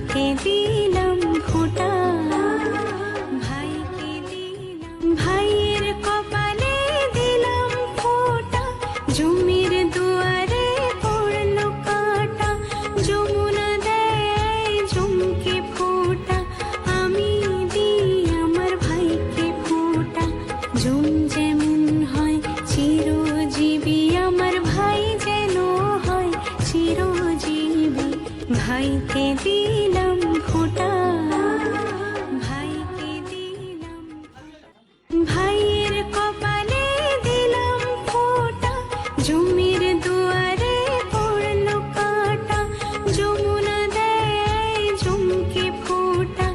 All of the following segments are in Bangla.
ভাইকে দিলাম খোঁটা, ভাইকে দিলাম, ভাইয়ের কপালে দিলাম ফোঁটা, জমির দুয়ারে পড়লো কাঁটা, যমুনা দেয় জমকে ফোঁটা, আমি দিই আমার ভাইকে ফোঁটা। জম যেমন হয় চিরজীবী, আমার ভাই যেন হয় চিরজীবী, ভাইকে দিলাম খোঁটা, ভাইকে দিলাম, ভাইয়ের কপালে দিলাম ফোঁটা, জমির দুয়ারে পড়লো কাঁটা, যমুনা দেয় জমকে ফোঁটা,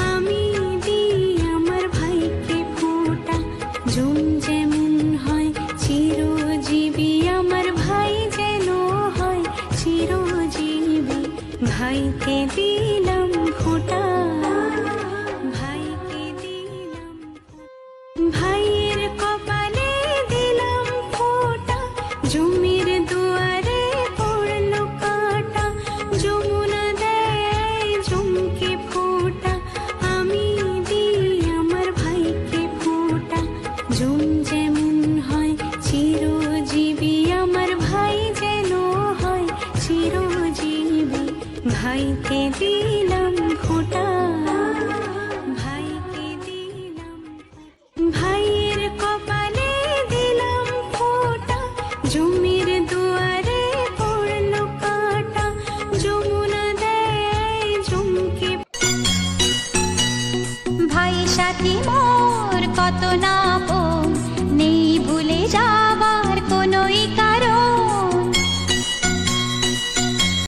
আমি দিই আমার ভাইকে ফোঁটা। জম যেমন হয় চিরজীবী, আমার ভাই যেন হয় চিরজীবী, ভাইকে দিলাম খোঁটা, ভাইকে দিলাম, ভাইয়ের কপালে দিলাম ফোঁটা, জমির দুয়ারে পড়লো কাঁটা, যমুনা দেয় জমকে ফোঁটা, আমি দিই আমার ভাইকে ফোঁটা। জম যেমন হয় চিরজীবী, আমার ভাই যেন হয় চিরজীবী, ভাইকে দিলাম খোঁটা, ভাইকে দিলাম, ভাইয়ের কপালে দিলাম ফোঁটা, জমির দুয়ারে পড়লো কাঁটা, যমুনা দেয় জমকে। ভাই সাথী মোর কত না